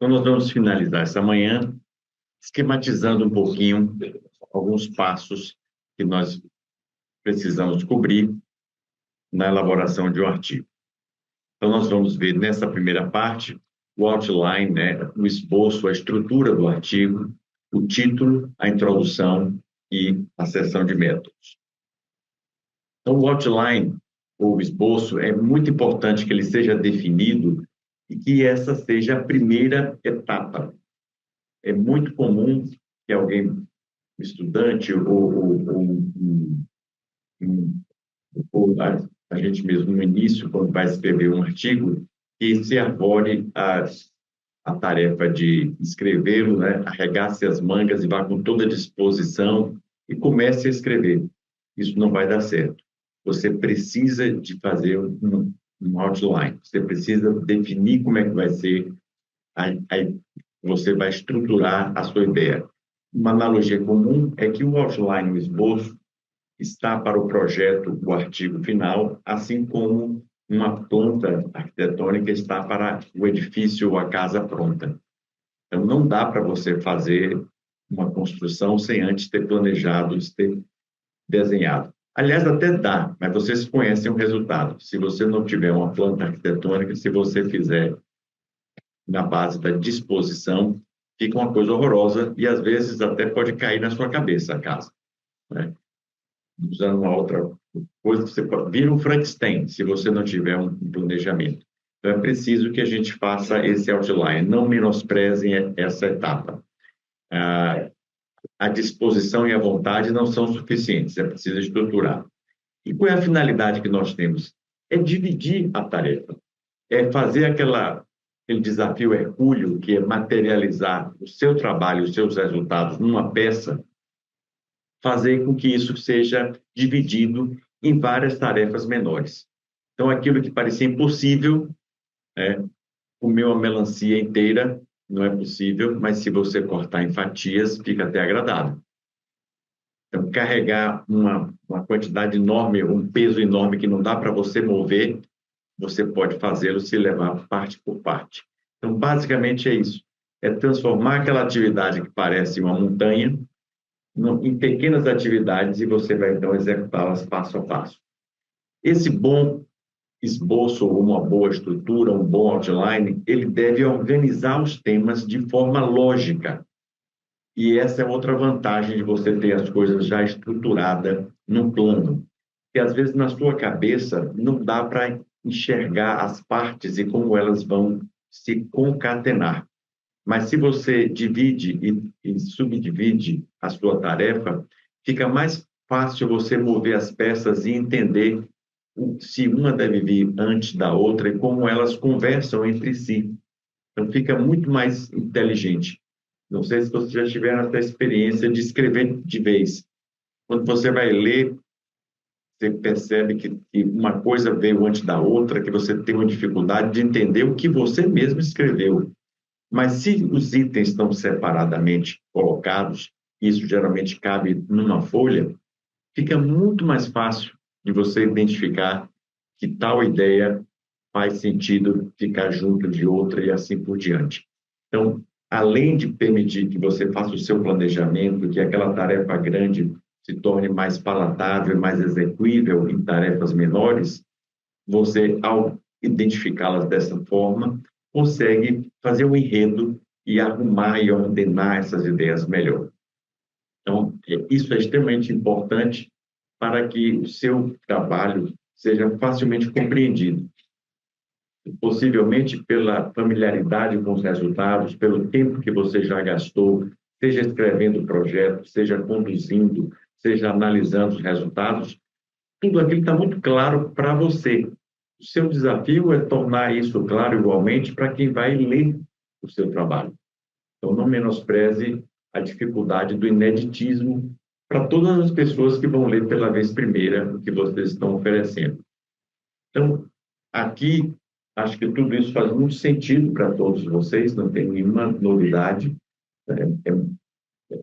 Então, nós vamos finalizar essa manhã esquematizando um pouquinho alguns passos que nós precisamos cobrir na elaboração de um artigo. Então, nós vamos ver nessa primeira parte o outline, né, o esboço, a estrutura do artigo, o título, a introdução e a seção de métodos. Então, o outline, ou esboço, é muito importante que ele seja definido e que essa seja a primeira etapa. É muito comum que alguém, um estudante ou a gente mesmo no início, quando vai escrever um artigo, que se arvore a tarefa de escrevê-lo, né? Arregace as mangas e vá com toda a disposição e comece a escrever. Isso não vai dar certo. Você precisa de fazer um outline, você precisa definir como é que vai ser, aí você vai estruturar a sua ideia. Uma analogia comum é que o outline, o esboço, está para o projeto, o artigo final, assim como uma planta arquitetônica está para o edifício ou a casa pronta. Então, não dá para você fazer uma construção sem antes ter planejado, ter desenhado. Aliás, até dá, mas vocês conhecem o resultado. Se você não tiver uma planta arquitetônica, se você fizer na base da disposição, fica uma coisa horrorosa e, às vezes, até pode cair na sua cabeça a casa, né? Usando uma outra coisa, você pode vir um Frankenstein, se você não tiver um planejamento. Então, é preciso que a gente faça esse outline, não menosprezem essa etapa. A disposição e a vontade não são suficientes, é preciso estruturar. E qual é a finalidade que nós temos? É dividir a tarefa, é fazer aquele desafio hercúleo, que é materializar o seu trabalho, os seus resultados numa peça, fazer com que isso seja dividido em várias tarefas menores. Então, aquilo que parecia impossível, comer uma melancia inteira, não é possível, mas se você cortar em fatias, fica até agradável. Então, carregar uma quantidade enorme, um peso enorme que não dá para você mover, você pode fazê-lo se levar parte por parte. Então, basicamente é isso. É transformar aquela atividade que parece uma montanha em pequenas atividades e você vai, então, executá-las passo a passo. Esse bom esboço, uma boa estrutura, um bom outline, ele deve organizar os temas de forma lógica. E essa é outra vantagem de você ter as coisas já estruturadas num plano. Que às vezes na sua cabeça não dá para enxergar as partes e como elas vão se concatenar. Mas se você divide e subdivide a sua tarefa, fica mais fácil você mover as peças e entender se uma deve vir antes da outra e como elas conversam entre si. Então, fica muito mais inteligente. Não sei se vocês já tiveram essa experiência de escrever de vez. Quando você vai ler, você percebe que uma coisa veio antes da outra, que você tem uma dificuldade de entender o que você mesmo escreveu. Mas se os itens estão separadamente colocados, isso geralmente cabe numa folha, fica muito mais fácil de você identificar que tal ideia faz sentido ficar junto de outra e assim por diante. Então, além de permitir que você faça o seu planejamento, que aquela tarefa grande se torne mais palatável, mais execuível em tarefas menores, você, ao identificá-las dessa forma, consegue fazer um enredo e arrumar e ordenar essas ideias melhor. Então, isso é extremamente importante para que o seu trabalho seja facilmente compreendido. Possivelmente pela familiaridade com os resultados, pelo tempo que você já gastou, seja escrevendo o projeto, seja conduzindo, seja analisando os resultados, tudo aquilo está muito claro para você. O seu desafio é tornar isso claro igualmente para quem vai ler o seu trabalho. Então, não menospreze a dificuldade do ineditismo para todas as pessoas que vão ler pela vez primeira o que vocês estão oferecendo. Então, aqui, acho que tudo isso faz muito sentido para todos vocês, não tem nenhuma novidade,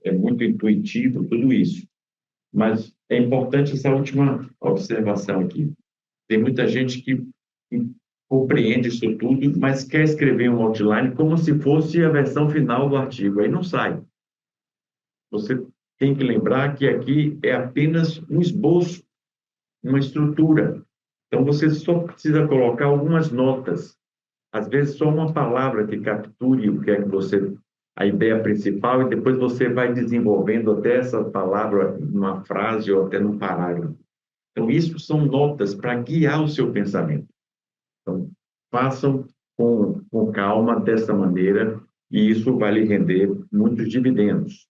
é muito intuitivo tudo isso. Mas é importante essa última observação aqui. Tem muita gente que compreende isso tudo, mas quer escrever um outline como se fosse a versão final do artigo. Aí não sai. Você tem que lembrar que aqui é apenas um esboço, uma estrutura. Então, você só precisa colocar algumas notas. Às vezes, só uma palavra que capture o que é que você... a ideia principal, e depois você vai desenvolvendo até essa palavra numa frase ou até num parágrafo. Então, isso são notas para guiar o seu pensamento. Então, façam com calma, dessa maneira, e isso vai lhe render muitos dividendos.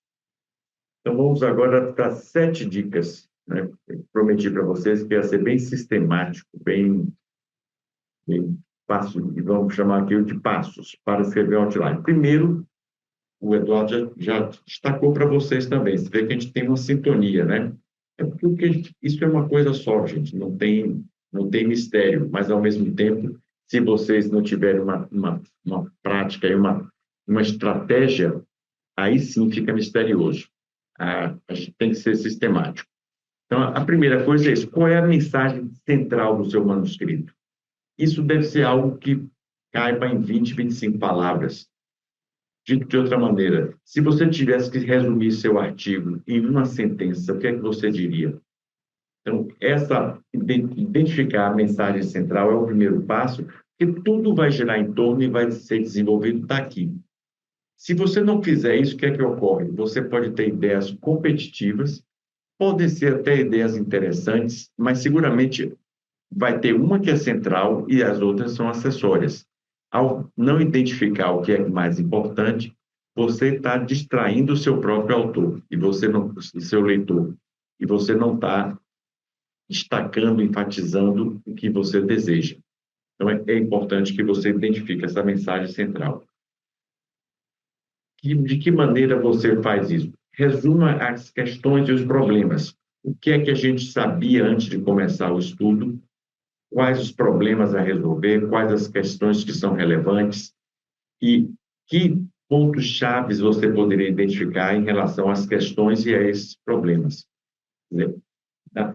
Então, vamos agora para 7 dicas, né? Eu prometi para vocês que ia ser bem sistemático, bem fácil, e vamos chamar aqui de passos para escrever um outline. Primeiro, o Eduardo já destacou para vocês também, você vê que a gente tem uma sintonia, né? É porque isso é uma coisa só, gente, não tem mistério, mas, ao mesmo tempo, se vocês não tiverem uma prática e uma estratégia, aí sim fica misterioso. A gente tem que ser sistemático. Então, a primeira coisa é isso: qual é a mensagem central do seu manuscrito? Isso deve ser algo que caiba em 20, 25 palavras. Dito de outra maneira, se você tivesse que resumir seu artigo em uma sentença, o que é que você diria? Então, identificar a mensagem central é o primeiro passo, porque tudo vai girar em torno e vai ser desenvolvido daqui. Se você não fizer isso, o que é que ocorre? Você pode ter ideias competitivas, podem ser até ideias interessantes, mas seguramente vai ter uma que é central e as outras são acessórias. Ao não identificar o que é mais importante, você está distraindo o seu próprio autor e você não, o seu leitor, e você não está destacando, enfatizando o que você deseja. Então, é importante que você identifique essa mensagem central. De que maneira você faz isso? Resuma as questões e os problemas. O que é que a gente sabia antes de começar o estudo? Quais os problemas a resolver? Quais as questões que são relevantes? E que pontos chaves você poderia identificar em relação às questões e a esses problemas?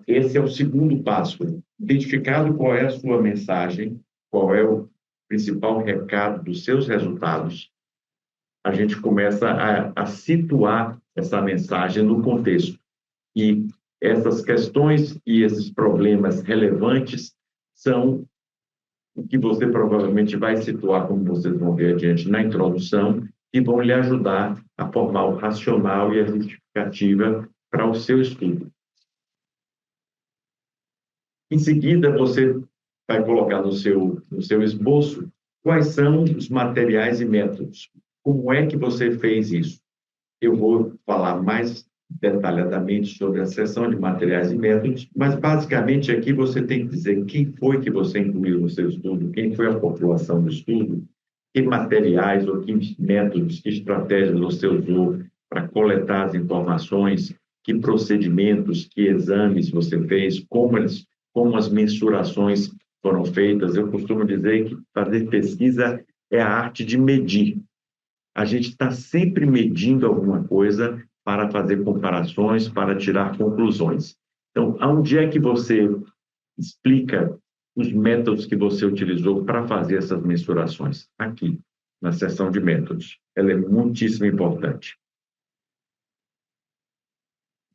Esse é o segundo passo. Identificado qual é a sua mensagem, qual é o principal recado dos seus resultados, a gente começa a situar essa mensagem no contexto. E essas questões e esses problemas relevantes são o que você provavelmente vai situar, como vocês vão ver adiante na introdução, e vão lhe ajudar a formar o racional e a justificativa para o seu estudo. Em seguida, você vai colocar no seu esboço quais são os materiais e métodos. Como é que você fez isso? Eu vou falar mais detalhadamente sobre a seção de materiais e métodos, mas, basicamente, aqui você tem que dizer quem foi que você incluiu no seu estudo, quem foi a população do estudo, que materiais ou que métodos, que estratégias você usou para coletar as informações, que procedimentos, que exames você fez, como as mensurações foram feitas. Eu costumo dizer que fazer pesquisa é a arte de medir. A gente está sempre medindo alguma coisa para fazer comparações, para tirar conclusões. Então, aonde é que você explica os métodos que você utilizou para fazer essas mensurações? Aqui, na seção de métodos. Ela é muitíssimo importante.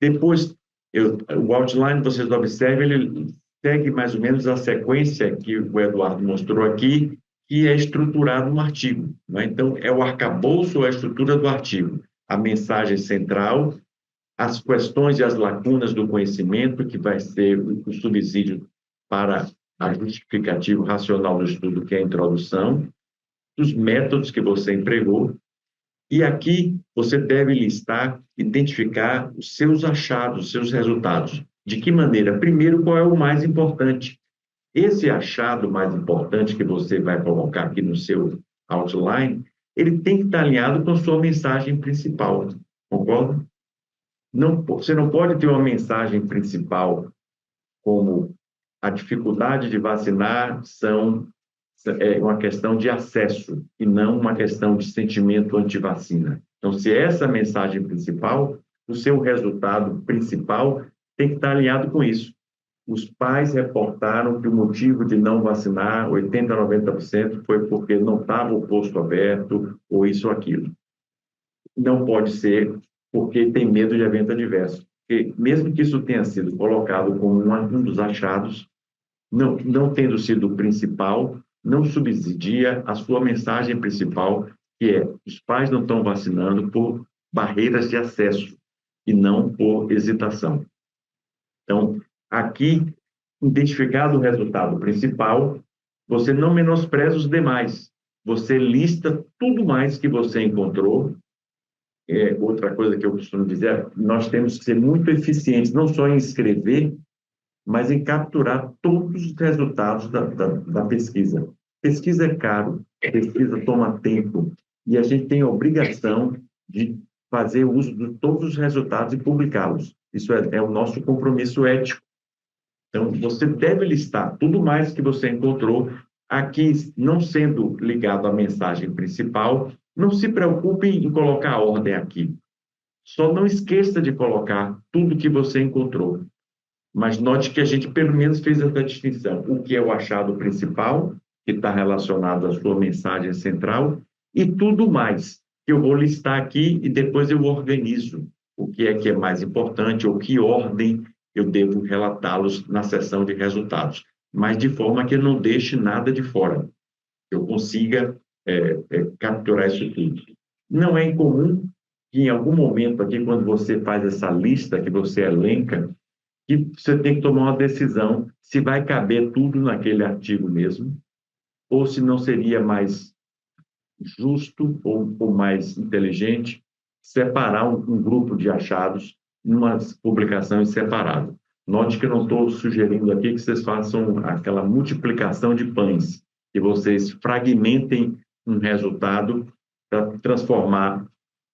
Depois, o outline, vocês observam, ele segue mais ou menos a sequência que o Eduardo mostrou aqui, que é estruturado no artigo, né? Então, é o arcabouço ou a estrutura do artigo. A mensagem central, as questões e as lacunas do conhecimento, que vai ser o subsídio para a justificativa racional do estudo, que é a introdução, os métodos que você empregou, e aqui você deve listar, identificar os seus achados, os seus resultados. De que maneira? Primeiro, qual é o mais importante? Esse achado mais importante que você vai colocar aqui no seu outline, ele tem que estar alinhado com a sua mensagem principal, concorda? Não, você não pode ter uma mensagem principal como a dificuldade de vacinar é uma questão de acesso e não uma questão de sentimento anti-vacina. Então, se é essa a mensagem principal, o seu resultado principal tem que estar alinhado com isso. Os pais reportaram que o motivo de não vacinar, 80%, 90%, foi porque não estava o posto aberto, ou isso ou aquilo. Não pode ser porque tem medo de evento adverso. Porque, mesmo que isso tenha sido colocado como um dos achados, não tendo sido o principal, não subsidia a sua mensagem principal, que é: os pais não estão vacinando por barreiras de acesso e não por hesitação. Então, aqui, identificado o resultado principal, você não menospreza os demais. Você lista tudo mais que você encontrou. Outra coisa que eu costumo dizer, nós temos que ser muito eficientes, não só em escrever, mas em capturar todos os resultados da pesquisa. Pesquisa é caro, pesquisa toma tempo, e a gente tem a obrigação de fazer uso de todos os resultados e publicá-los. Isso é o nosso compromisso ético. Então, você deve listar tudo mais que você encontrou aqui, não sendo ligado à mensagem principal. Não se preocupe em colocar a ordem aqui. Só não esqueça de colocar tudo que você encontrou. Mas note que a gente, pelo menos, fez essa distinção. O que é o achado principal, que está relacionado à sua mensagem central, e tudo mais, que eu vou listar aqui e depois eu organizo o que é mais importante, ou que ordem eu devo relatá-los na seção de resultados, mas de forma que eu não deixe nada de fora, que eu consiga capturar isso tudo. Não é incomum que, em algum momento aqui, quando você faz essa lista, que você elenca, que você tem que tomar uma decisão se vai caber tudo naquele artigo mesmo, ou se não seria mais justo ou mais inteligente separar um grupo de achados numa publicação separada. Note que eu não estou sugerindo aqui que vocês façam aquela multiplicação de pães, que vocês fragmentem um resultado para transformar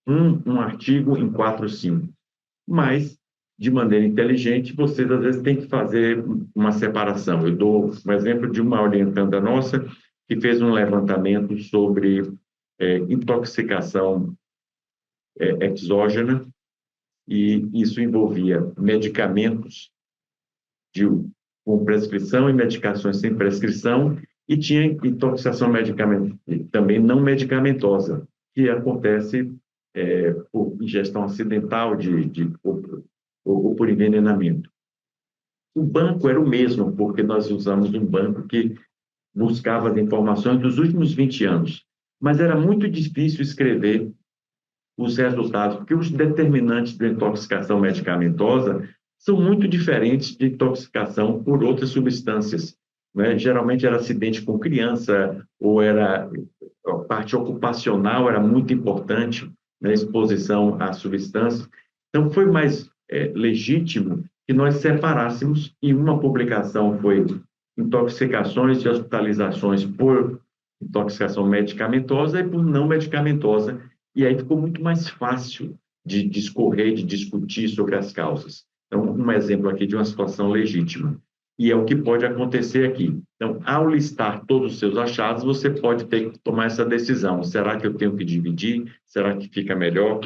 um artigo em 4 ou 5. Mas, de maneira inteligente, vocês às vezes têm que fazer uma separação. Eu dou um exemplo de uma orientanda nossa que fez um levantamento sobre intoxicação exógena, e isso envolvia medicamentos com prescrição e medicações sem prescrição, e tinha intoxicação também não medicamentosa, que acontece por ingestão acidental ou por envenenamento. O banco era o mesmo, porque nós usamos um banco que buscava as informações dos últimos 20 anos, mas era muito difícil escrever os resultados, porque os determinantes de intoxicação medicamentosa são muito diferentes de intoxicação por outras substâncias, né? Geralmente era acidente com criança, ou era a parte ocupacional era muito importante na exposição a substâncias. Então, foi mais legítimo que nós separássemos, e uma publicação foi intoxicações e hospitalizações por intoxicação medicamentosa e por não medicamentosa, e aí ficou muito mais fácil de discorrer, de discutir sobre as causas. Então, um exemplo aqui de uma situação legítima. E é o que pode acontecer aqui. Então, ao listar todos os seus achados, você pode ter que tomar essa decisão. Será que eu tenho que dividir? Será que fica melhor?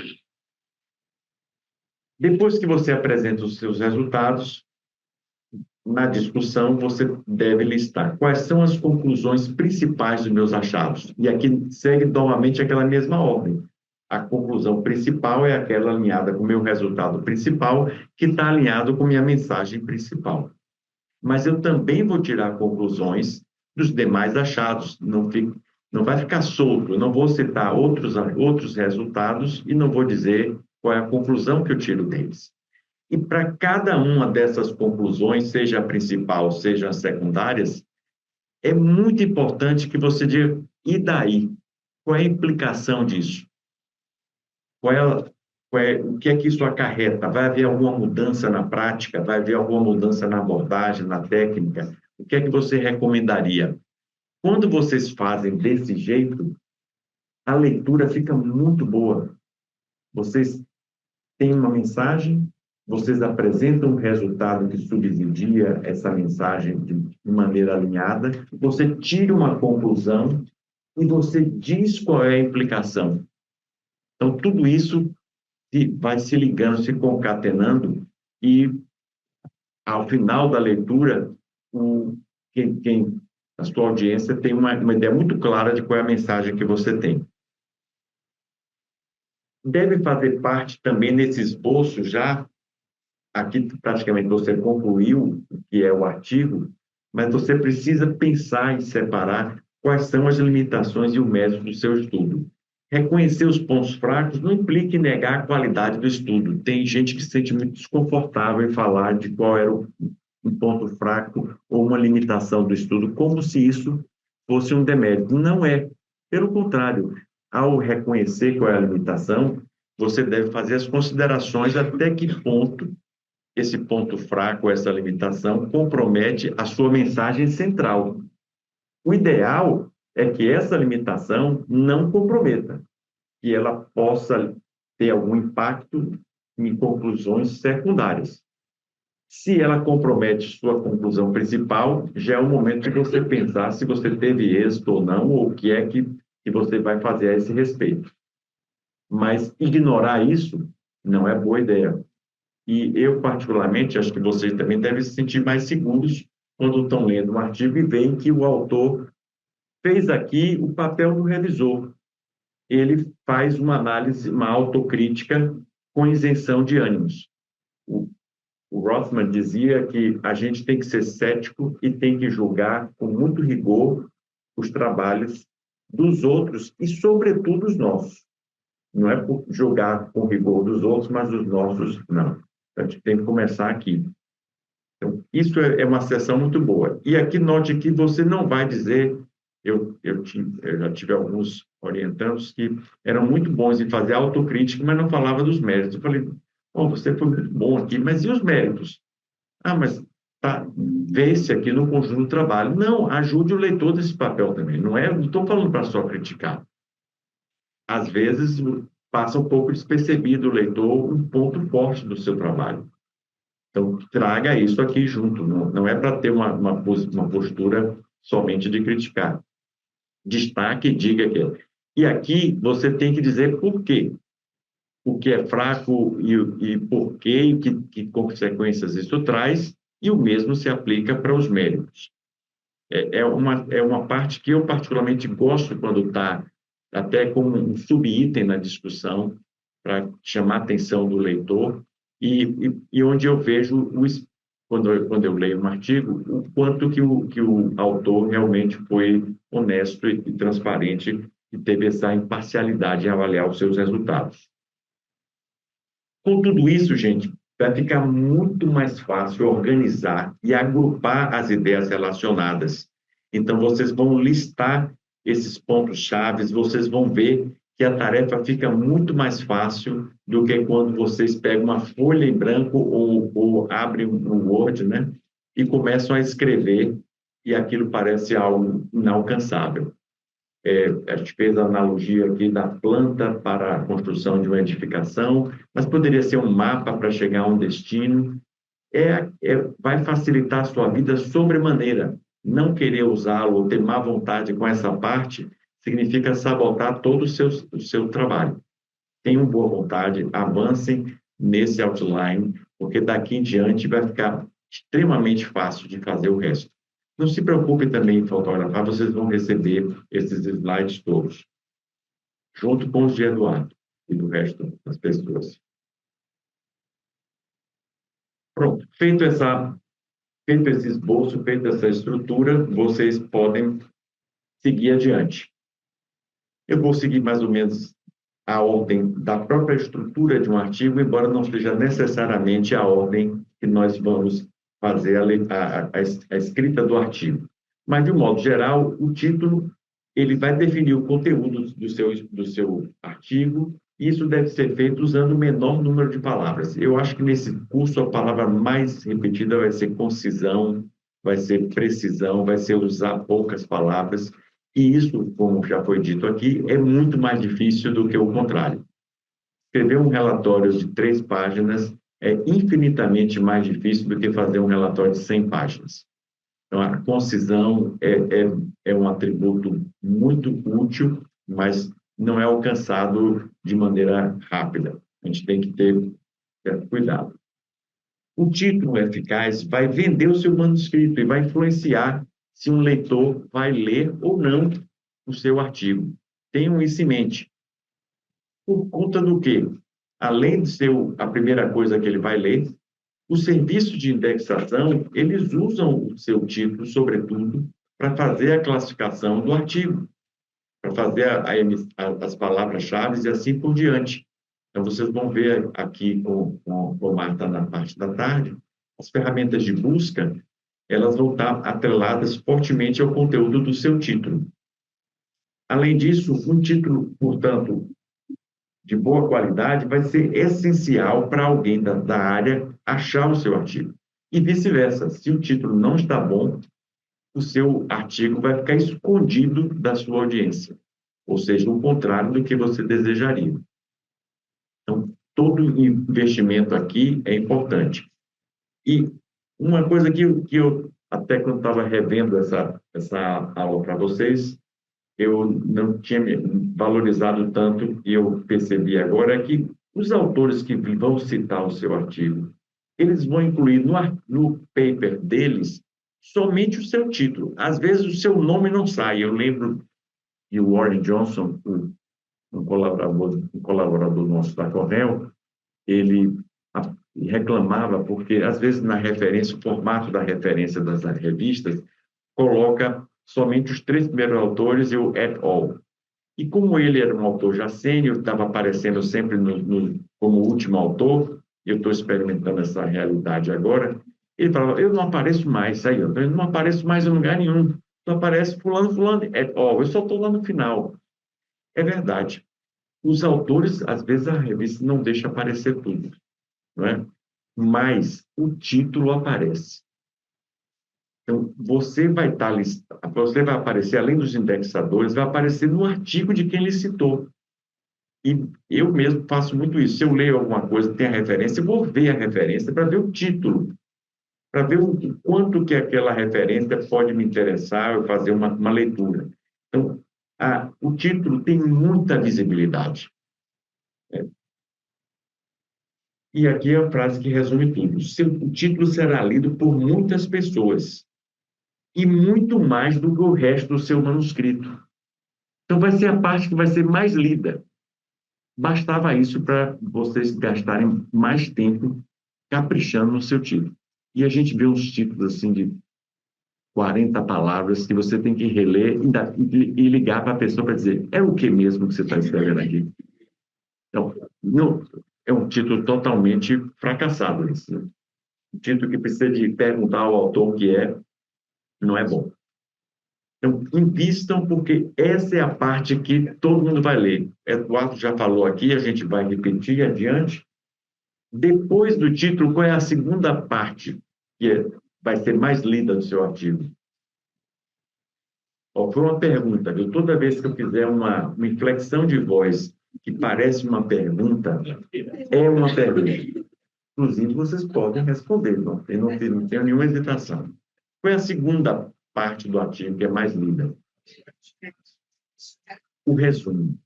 Depois que você apresenta os seus resultados, na discussão, você deve listar quais são as conclusões principais dos meus achados. E aqui segue novamente aquela mesma ordem. A conclusão principal é aquela alinhada com o meu resultado principal, que está alinhado com minha mensagem principal. Mas eu também vou tirar conclusões dos demais achados. Não vai ficar solto. Eu não vou citar outros resultados e não vou dizer qual é a conclusão que eu tiro deles. E para cada uma dessas conclusões, seja a principal, seja as secundárias, é muito importante que você diga: e daí? Qual é a implicação disso? O que é que isso acarreta? Vai haver alguma mudança na prática? Vai haver alguma mudança na abordagem, na técnica? O que é que você recomendaria? Quando vocês fazem desse jeito, a leitura fica muito boa. Vocês têm uma mensagem, vocês apresentam um resultado que subsidia essa mensagem de maneira alinhada, você tira uma conclusão e você diz qual é a implicação. Então, tudo isso vai se ligando, se concatenando, e ao final da leitura, a sua audiência tem uma ideia muito clara de qual é a mensagem que você tem. Deve fazer parte também nesse esboço já, aqui praticamente você concluiu o que é o artigo, mas você precisa pensar e separar quais são as limitações e o mérito do seu estudo. Reconhecer os pontos fracos não implica em negar a qualidade do estudo. Tem gente que se sente muito desconfortável em falar de qual era um ponto fraco ou uma limitação do estudo, como se isso fosse um demérito. Não é. Pelo contrário, ao reconhecer qual é a limitação, você deve fazer as considerações até que ponto esse ponto fraco, essa limitação, compromete a sua mensagem central. O ideal é que essa limitação não comprometa, que ela possa ter algum impacto em conclusões secundárias. Se ela compromete sua conclusão principal, já é o momento de você pensar se você teve êxito ou não, ou o que é que você vai fazer a esse respeito. Mas ignorar isso não é boa ideia. E eu, particularmente, acho que vocês também devem se sentir mais seguros quando estão lendo um artigo e veem que o autor fez aqui o papel do revisor. Ele faz uma análise, uma autocrítica com isenção de ânimos. O Rothman dizia que a gente tem que ser cético e tem que julgar com muito rigor os trabalhos dos outros e, sobretudo, os nossos. Não é por julgar com rigor dos outros, mas os nossos, não. A gente tem que começar aqui. Então, isso é uma sessão muito boa. E aqui note que você não vai dizer, eu já tive alguns orientandos que eram muito bons em fazer autocrítica, mas não falava dos méritos. Eu falei, bom, você foi muito bom aqui, mas e os méritos? Ah, mas tá, vê-se aqui no conjunto do trabalho. Não, ajude o leitor desse papel também. Não estou falando para só criticar. Às vezes passa um pouco despercebido o leitor um ponto forte do seu trabalho. Então, traga isso aqui junto, não é para ter uma postura somente de criticar. Destaque e diga que é. E aqui você tem que dizer por quê. O que é fraco e por quê, e que consequências isso traz, e o mesmo se aplica para os méritos. É uma parte que eu particularmente gosto quando está até como um subitem na discussão, para chamar a atenção do leitor, e onde eu vejo, quando eu leio um artigo, o quanto que o autor realmente foi honesto e transparente e teve essa imparcialidade em avaliar os seus resultados. Com tudo isso, gente, vai ficar muito mais fácil organizar e agrupar as ideias relacionadas. Então, vocês vão listar esses pontos chaves, vocês vão ver que a tarefa fica muito mais fácil do que quando vocês pegam uma folha em branco ou abrem um Word, né? E começam a escrever e aquilo parece algo inalcançável. A gente fez a analogia aqui da planta para a construção de uma edificação, mas poderia ser um mapa para chegar a um destino. Vai facilitar a sua vida sobremaneira. Não querer usá-lo ou ter má vontade com essa parte significa sabotar todo o seu trabalho. Tenham boa vontade, avancem nesse outline, porque daqui em diante vai ficar extremamente fácil de fazer o resto. Não se preocupe também em fotografar, vocês vão receber esses slides todos, junto com os de Eduardo e do resto das pessoas. Pronto, feito esse esboço, feita essa estrutura, vocês podem seguir adiante. Eu vou seguir mais ou menos a ordem da própria estrutura de um artigo, embora não seja necessariamente a ordem que nós vamos fazer a escrita do artigo. Mas, de um modo geral, o título ele vai definir o conteúdo do seu artigo, e isso deve ser feito usando o menor número de palavras. Eu acho que nesse curso a palavra mais repetida vai ser concisão, vai ser precisão, vai ser usar poucas palavras, e isso, como já foi dito aqui, é muito mais difícil do que o contrário. Escrever um relatório de 3 páginas é infinitamente mais difícil do que fazer um relatório de 100 páginas. Então, a concisão é um atributo muito útil, mas não é alcançado de maneira rápida. A gente tem que ter cuidado. O título eficaz vai vender o seu manuscrito e vai influenciar se um leitor vai ler ou não o seu artigo. Tenham isso em mente. Por conta do quê? Além de ser a primeira coisa que ele vai ler, os serviços de indexação, eles usam o seu título, sobretudo, para fazer a classificação do artigo, para fazer as palavras-chave e assim por diante. Então, vocês vão ver aqui com Marta na parte da tarde, as ferramentas de busca, elas vão estar atreladas fortemente ao conteúdo do seu título. Além disso, um título, portanto, de boa qualidade vai ser essencial para alguém da área achar o seu artigo. E vice-versa, se o título não está bom, o seu artigo vai ficar escondido da sua audiência, ou seja, o contrário do que você desejaria. Então, todo investimento aqui é importante. E uma coisa que eu até quando estava revendo essa aula para vocês, eu não tinha me valorizado tanto e eu percebi agora é que os autores que vão citar o seu artigo, eles vão incluir no paper deles somente o seu título. Às vezes o seu nome não sai. Eu lembro de Warren Johnson, um colaborador nosso da Cornell, ele reclamava porque, às vezes, na referência, o formato da referência das revistas coloca somente os 3 primeiros autores e o et al. E como ele era um autor já sênior, estava aparecendo sempre como último autor, e eu estou experimentando essa realidade agora, ele falava, eu não apareço mais, aí, eu não apareço mais em lugar nenhum, só aparece fulano, fulano, et al. Eu só estou lá no final. É verdade. Os autores, às vezes, a revista não deixa aparecer tudo, não é? Mas o título aparece. Então, você vai aparecer, além dos indexadores, vai aparecer no artigo de quem lhe citou. E eu mesmo faço muito isso. Se eu leio alguma coisa, tem a referência, eu vou ver a referência para ver o título, para ver o quanto que aquela referência pode me interessar, eu fazer uma leitura. Então, o título tem muita visibilidade. E aqui é a frase que resume tudo. O título será lido por muitas pessoas e muito mais do que o resto do seu manuscrito. Então, vai ser a parte que vai ser mais lida. Bastava isso para vocês gastarem mais tempo caprichando no seu título. E a gente vê uns títulos assim de 40 palavras que você tem que reler e ligar para a pessoa para dizer é o que mesmo que você está escrevendo aqui? Então, não, é um título totalmente fracassado. Esse, né? Um título que precisa de perguntar ao autor o que é, não é bom. Então, invistam, porque essa é a parte que todo mundo vai ler. Eduardo já falou aqui, a gente vai repetir adiante. Depois do título, qual é a segunda parte vai ser mais lida do seu artigo? Ó, foi uma pergunta, viu? Toda vez que eu fizer uma inflexão de voz que parece uma pergunta, é uma pergunta. Inclusive, vocês podem responder, não tenho nenhuma hesitação. Qual é a segunda parte do artigo que é mais lida? O resumo.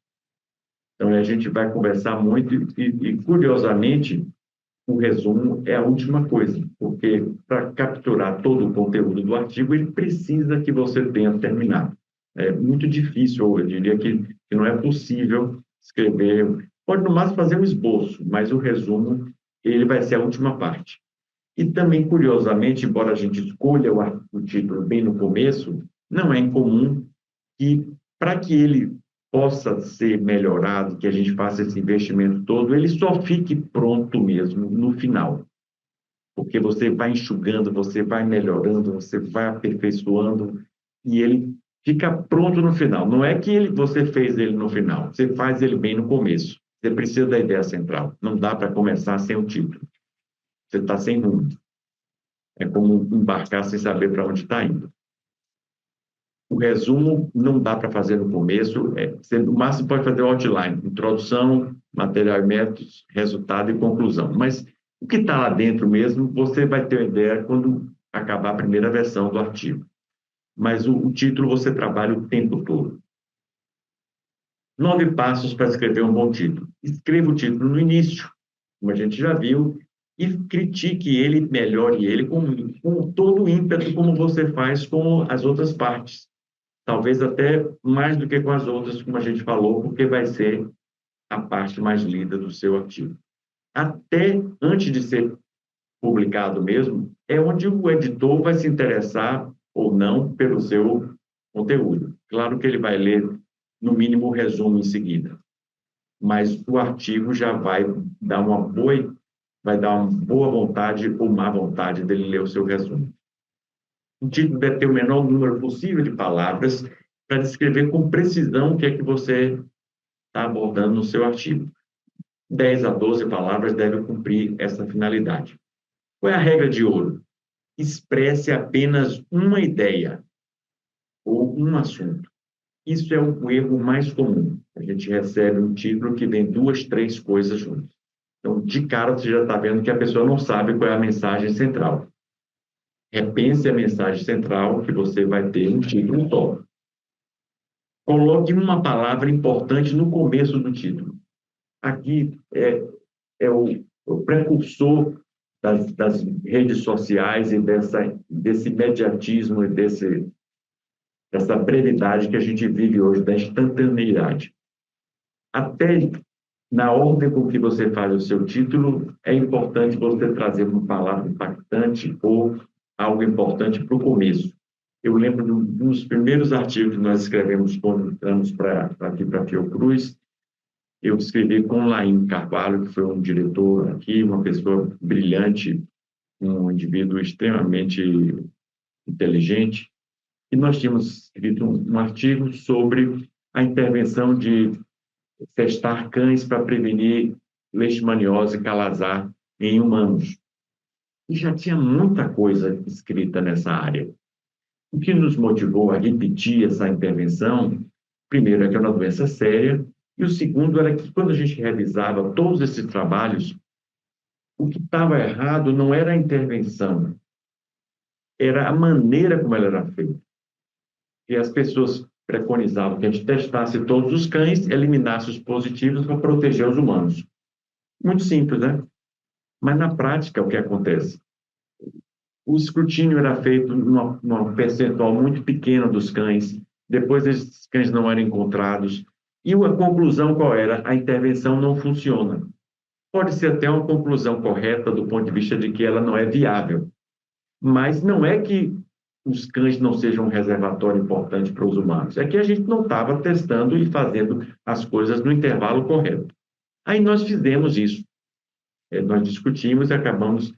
Então, a gente vai conversar muito e curiosamente, o resumo é a última coisa, porque para capturar todo o conteúdo do artigo, ele precisa que você tenha terminado. É muito difícil, eu diria que não é possível escrever, pode no máximo fazer um esboço, mas o resumo, ele vai ser a última parte. E também, curiosamente, embora a gente escolha o título bem no começo, não é incomum que, para que ele possa ser melhorado, que a gente faça esse investimento todo, ele só fique pronto mesmo no final. Porque você vai enxugando, você vai melhorando, você vai aperfeiçoando, e ele fica pronto no final. Não é que você fez ele no final, você faz ele bem no começo. Você precisa da ideia central. Não dá para começar sem o título. Você está sem rumo. É como embarcar sem saber para onde está indo. O resumo não dá para fazer no começo, no máximo pode fazer o outline, introdução, material e métodos, resultado e conclusão. Mas o que está lá dentro mesmo, você vai ter uma ideia quando acabar a primeira versão do artigo. Mas o título você trabalha o tempo todo. 9 passos para escrever um bom título. Escreva o título no início, como a gente já viu, e critique ele, melhore ele com todo o ímpeto, como você faz com as outras partes. Talvez até mais do que com as outras, como a gente falou, porque vai ser a parte mais lida do seu artigo. Até antes de ser publicado mesmo, é onde o editor vai se interessar ou não pelo seu conteúdo. Claro que ele vai ler, no mínimo, o resumo em seguida, mas o artigo já vai dar uma boa vontade ou má vontade dele ler o seu resumo. O título deve ter o menor número possível de palavras para descrever com precisão o que é que você está abordando no seu artigo. 10 a 12 palavras devem cumprir essa finalidade. Qual é a regra de ouro? Expresse apenas uma ideia ou um assunto. Isso é o erro mais comum. A gente recebe um título que vem duas, três coisas juntas. Então, de cara, você já está vendo que a pessoa não sabe qual é a mensagem central. Repense a mensagem central que você vai ter no título só. Coloque uma palavra importante no começo do título. Aqui é o precursor das redes sociais e desse imediatismo e dessa brevidade que a gente vive hoje, da instantaneidade. Até na ordem com que você faz o seu título, é importante você trazer uma palavra impactante ou algo importante para o começo. Eu lembro de um dos primeiros artigos que nós escrevemos quando entramos aqui para a Fiocruz. Eu escrevi com Laim Carvalho, que foi um diretor aqui, uma pessoa brilhante, um indivíduo extremamente inteligente, e nós tínhamos escrito um artigo sobre a intervenção de testar cães para prevenir leishmaniose calazar em humanos. E já tinha muita coisa escrita nessa área. O que nos motivou a repetir essa intervenção, primeiro, é que é uma doença séria, e o segundo era que, quando a gente revisava todos esses trabalhos, o que estava errado não era a intervenção, era a maneira como ela era feita. E as pessoas preconizavam que a gente testasse todos os cães, eliminasse os positivos para proteger os humanos. Muito simples, né? Mas, na prática, o que acontece? O escrutínio era feito num percentual muito pequeno dos cães, depois esses cães não eram encontrados, e a conclusão qual era? A intervenção não funciona. Pode ser até uma conclusão correta do ponto de vista de que ela não é viável, mas não é que os cães não sejam um reservatório importante para os humanos, é que a gente não estava testando e fazendo as coisas no intervalo correto. Aí nós fizemos isso. Nós discutimos e acabamos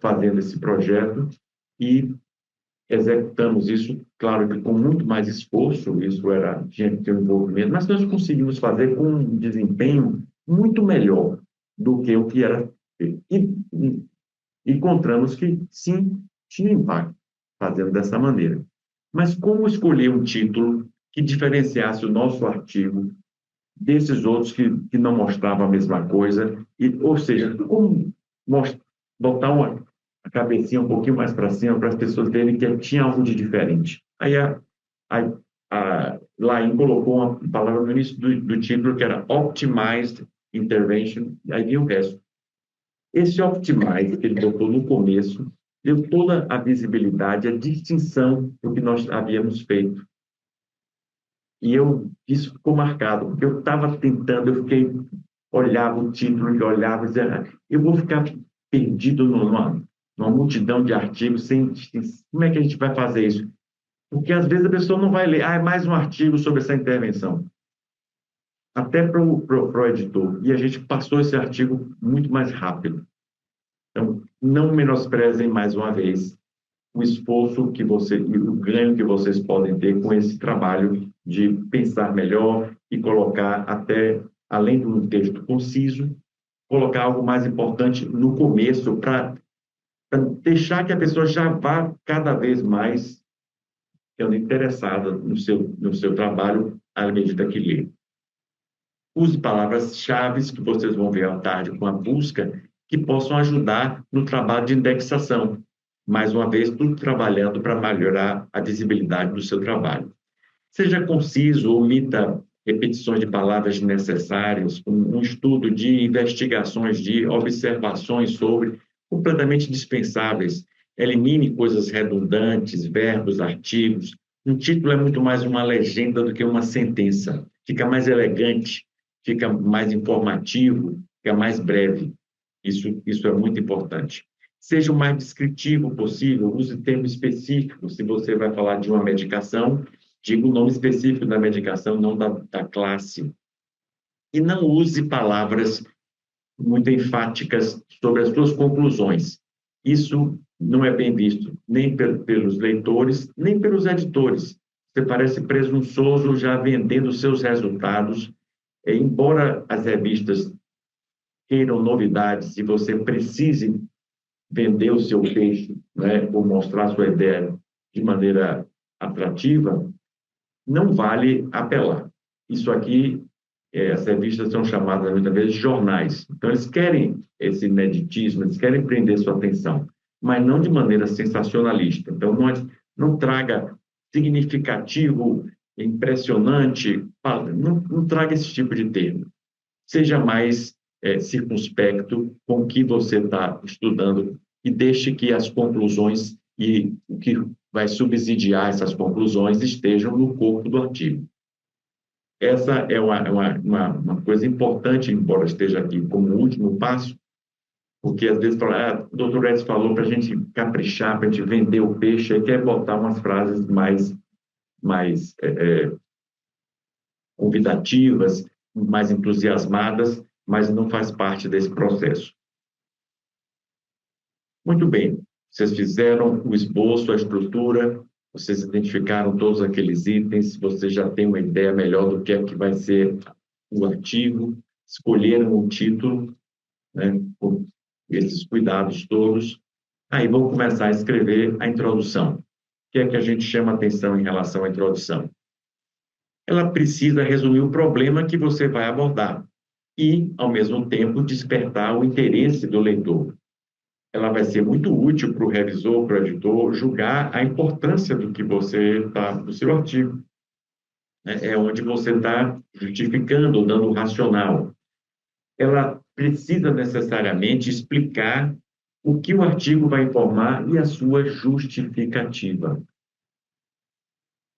fazendo esse projeto e executamos isso, claro que com muito mais esforço, tinha que ter um envolvimento, mas nós conseguimos fazer com um desempenho muito melhor do que o que era feito. E encontramos que, sim, tinha impacto fazendo dessa maneira. Mas como escolher um título que diferenciasse o nosso artigo desses outros que não mostravam a mesma coisa? Ou seja, como botar a cabecinha um pouquinho mais para cima para as pessoas verem que tinha algo de diferente. Aí a Laim colocou uma palavra no início do título que era Optimized Intervention, e aí vinha o resto. Esse Optimize que ele botou no começo deu toda a visibilidade, a distinção do que nós havíamos feito. E isso ficou marcado, porque eu estava tentando, olhava o título e olhava e dizia, eu vou ficar perdido numa multidão de artigos, como é que a gente vai fazer isso? Porque às vezes a pessoa não vai ler, é mais um artigo sobre essa intervenção. Até para o editor. E a gente passou esse artigo muito mais rápido. Então, não menosprezem mais uma vez o esforço e o ganho que vocês podem ter com esse trabalho de pensar melhor e colocar até, além de um texto conciso, colocar algo mais importante no começo para deixar que a pessoa já vá cada vez mais ficando interessada no seu trabalho à medida que lê. Use palavras-chave que vocês vão ver à tarde com a busca, que possam ajudar no trabalho de indexação. Mais uma vez, tudo trabalhando para melhorar a visibilidade do seu trabalho. Seja conciso, omita repetições de palavras desnecessárias, um estudo de investigações, de observações sobre, completamente dispensáveis. Elimine coisas redundantes, verbos, artigos. Um título é muito mais uma legenda do que uma sentença. Fica mais elegante, fica mais informativo, fica mais breve. Isso é muito importante. Seja o mais descritivo possível, use termos específicos. Se você vai falar de uma medicação, diga o nome específico da medicação, não da classe. E não use palavras muito enfáticas sobre as suas conclusões. Isso não é bem visto nem pelos leitores, nem pelos editores. Você parece presunçoso já vendendo seus resultados. Embora as revistas queiram novidades e você precise vender o seu peixe, né, ou mostrar sua ideia de maneira atrativa, não vale apelar. Isso aqui, as revistas são chamadas muitas vezes de jornais. Então, eles querem esse ineditismo, eles querem prender sua atenção, mas não de maneira sensacionalista. Então, não traga significativo, impressionante, não traga esse tipo de termo. Seja mais circunspecto com o que você está estudando e deixe que as conclusões e o que vai subsidiar essas conclusões estejam no corpo do artigo. Essa é uma coisa importante, embora esteja aqui como último passo, porque às vezes o doutor Edson falou para a gente caprichar, para a gente vender o peixe, aí quer botar umas frases mais convidativas, mais entusiasmadas, mas não faz parte desse processo. Muito bem, vocês fizeram o esboço, a estrutura, vocês identificaram todos aqueles itens, vocês já têm uma ideia melhor do que é que vai ser o artigo, escolheram o título, né, com esses cuidados todos. Aí vão começar a escrever a introdução. O que é que a gente chama atenção em relação à introdução? Ela precisa resumir o problema que você vai abordar e, ao mesmo tempo, despertar o interesse do leitor. Ela vai ser muito útil para o revisor, para o editor, julgar a importância do que você está, do seu artigo. É onde você está justificando, dando racional. Ela precisa necessariamente explicar o que o artigo vai informar e a sua justificativa.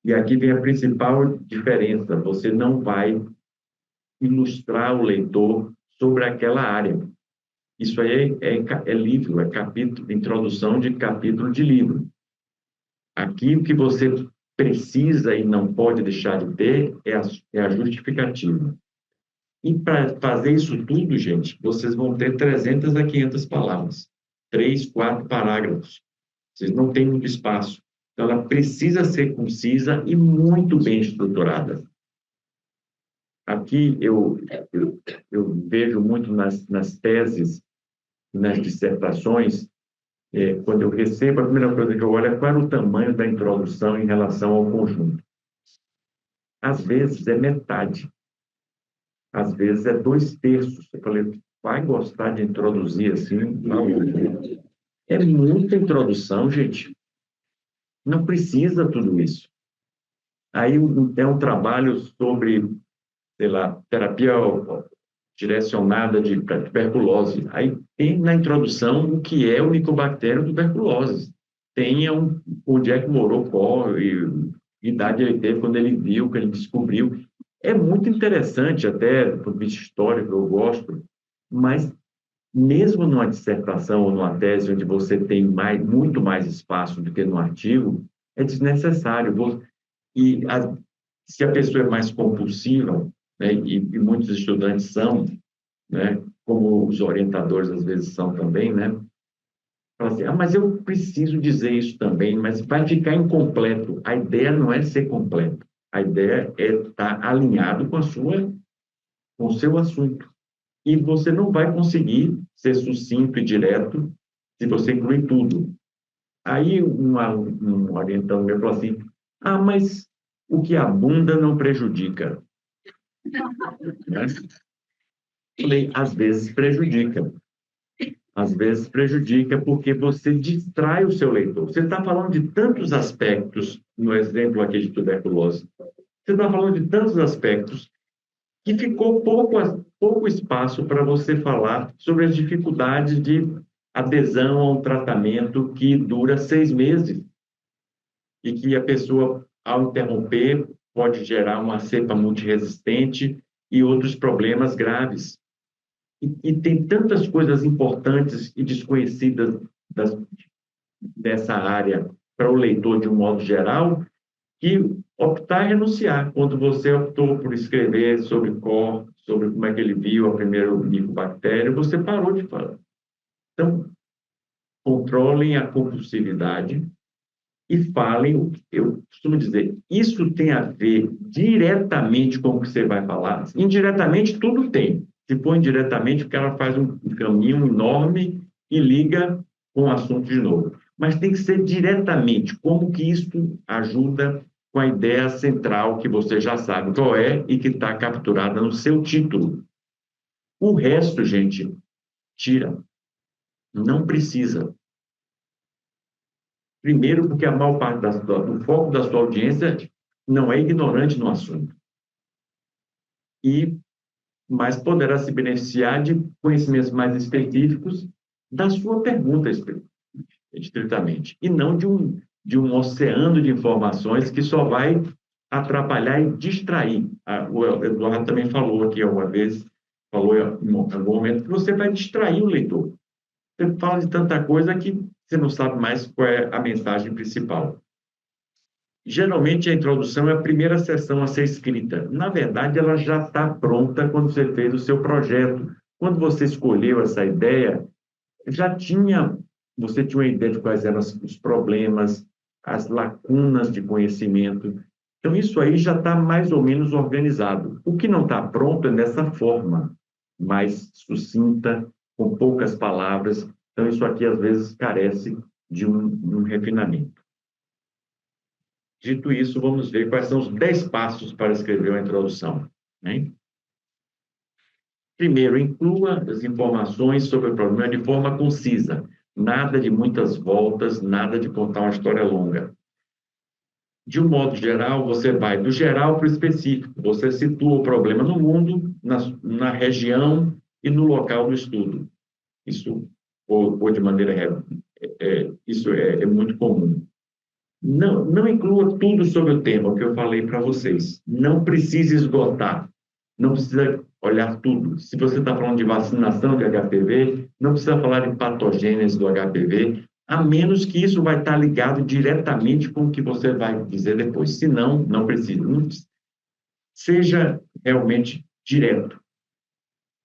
E aqui vem a principal diferença: você não vai ilustrar o leitor sobre aquela área. Isso aí é livro, é capítulo, introdução de capítulo de livro. Aqui o que você precisa e não pode deixar de ter é a justificativa. E para fazer isso tudo, gente, vocês vão ter 300 a 500 palavras, 3, 4 parágrafos. Vocês não têm muito espaço. Então, ela precisa ser concisa e muito bem estruturada. Aqui eu vejo muito nas teses, nas dissertações, quando eu recebo, a primeira coisa que eu olho é qual é o tamanho da introdução em relação ao conjunto. Às vezes é metade, às vezes é 2/3. Eu falei, vai gostar de introduzir assim? Não. É muita introdução, gente. Não precisa tudo isso. Aí é um trabalho sobre, sei lá, terapia direcionada de tuberculose. Aí tem na introdução o que é o Mycobacterium tuberculose. Tem onde é que morou, qual idade ele teve quando ele viu, que ele descobriu. É muito interessante, até do ponto de vista histórico, eu gosto, mas mesmo numa dissertação ou numa tese onde você tem muito mais espaço do que no artigo, é desnecessário. Se a pessoa é mais compulsiva, né, e muitos estudantes são, né, como os orientadores às vezes são também, né, fala assim, mas eu preciso dizer isso também, mas vai ficar incompleto. A ideia não é ser completo, a ideia é estar alinhado com com o seu assunto. E você não vai conseguir ser sucinto e direto se você incluir tudo. Aí um orientador meu falou assim, mas o que abunda não prejudica. Né? Falei, às vezes prejudica. Às vezes prejudica porque você distrai o seu leitor. Você está falando de tantos aspectos, no exemplo aqui de tuberculose, você está falando de tantos aspectos que ficou pouco espaço para você falar sobre as dificuldades de adesão a um tratamento que dura 6 meses e que a pessoa, ao interromper, pode gerar uma cepa multiresistente e outros problemas graves. E tem tantas coisas importantes e desconhecidas dessa área para o leitor de um modo geral, que optar é renunciar. Quando você optou por escrever sobre COR, sobre como é que ele viu a primeira micobactéria, você parou de falar. Então, controlem a compulsividade e falem, eu costumo dizer, isso tem a ver diretamente com o que você vai falar? Indiretamente, tudo tem. Se for indiretamente, porque ela faz um caminho enorme e liga com o assunto de novo. Mas tem que ser diretamente, como que isso ajuda com a ideia central que você já sabe qual é e que está capturada no seu título. O resto, gente, tira. Não precisa. Primeiro, porque a maior parte do foco da sua audiência não é ignorante no assunto. Mas poderá se beneficiar de conhecimentos mais específicos da sua pergunta, estritamente, e não de um oceano de informações que só vai atrapalhar e distrair. O Eduardo também falou aqui uma vez, falou em algum momento, que você vai distrair o leitor. Você fala de tanta coisa que você não sabe mais qual é a mensagem principal. Geralmente, a introdução é a primeira sessão a ser escrita. Na verdade, ela já está pronta quando você fez o seu projeto. Quando você escolheu essa ideia, você tinha uma ideia de quais eram os problemas, as lacunas de conhecimento. Então, isso aí já está mais ou menos organizado. O que não está pronto é nessa forma, mais sucinta, com poucas palavras. Então, isso aqui, às vezes, carece de um refinamento. Dito isso, vamos ver quais são os 10 passos para escrever uma introdução. Né? Primeiro, inclua as informações sobre o problema de forma concisa. Nada de muitas voltas, nada de contar uma história longa. De um modo geral, você vai do geral para o específico. Você situa o problema no mundo, na região e no local do estudo. Isso, ou de maneira... isso é muito comum. Não inclua tudo sobre o tema, o que eu falei para vocês. Não precisa esgotar. Não precisa olhar tudo. Se você está falando de vacinação de HPV, não precisa falar de patogênese do HPV, a menos que isso vai estar ligado diretamente com o que você vai dizer depois. Se não, não precisa. Seja realmente direto.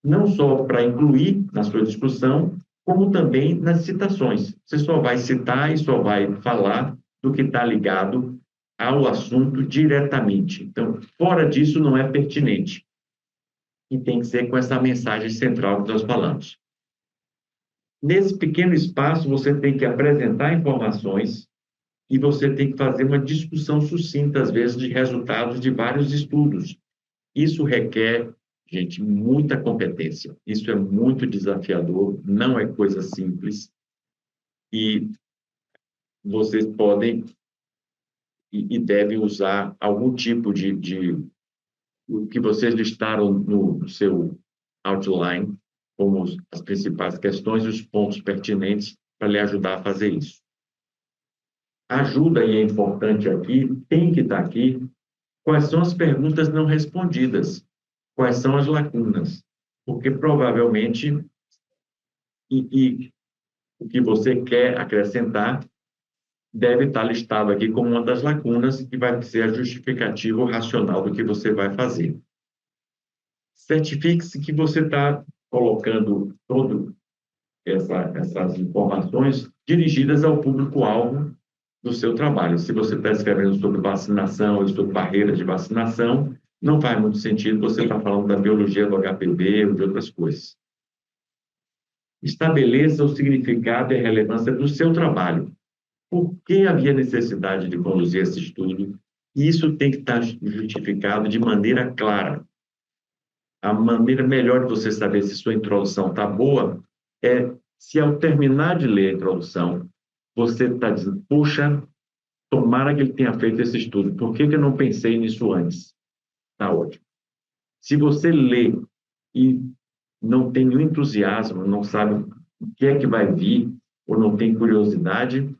Não só para incluir na sua discussão, como também nas citações. Você só vai citar e só vai falar do que está ligado ao assunto diretamente. Então, fora disso, não é pertinente. E tem que ser com essa mensagem central que nós falamos. Nesse pequeno espaço, você tem que apresentar informações e você tem que fazer uma discussão sucinta, às vezes, de resultados de vários estudos. Isso requer, gente, muita competência. Isso é muito desafiador, não é coisa simples. E vocês podem e devem usar algum tipo de o que vocês listaram no seu outline, como as principais questões e os pontos pertinentes para lhe ajudar a fazer isso. Ajuda, e é importante aqui, tem que estar aqui, quais são as perguntas não respondidas, quais são as lacunas, porque provavelmente o que você quer acrescentar deve estar listado aqui como uma das lacunas que vai ser a justificativa racional do que você vai fazer. Certifique-se que você está colocando todas essas informações dirigidas ao público-alvo do seu trabalho. Se você está escrevendo sobre vacinação ou sobre barreiras de vacinação, não faz muito sentido você estar falando da biologia do HPV ou de outras coisas. Estabeleça o significado e a relevância do seu trabalho. Por que havia necessidade de conduzir esse estudo? Isso tem que estar justificado de maneira clara. A maneira melhor de você saber se sua introdução está boa é se, ao terminar de ler a introdução, você está dizendo, puxa, tomara que ele tenha feito esse estudo. Por que eu não pensei nisso antes? Está ótimo. Se você lê e não tem nenhum entusiasmo, não sabe o que é que vai vir, ou não tem curiosidade,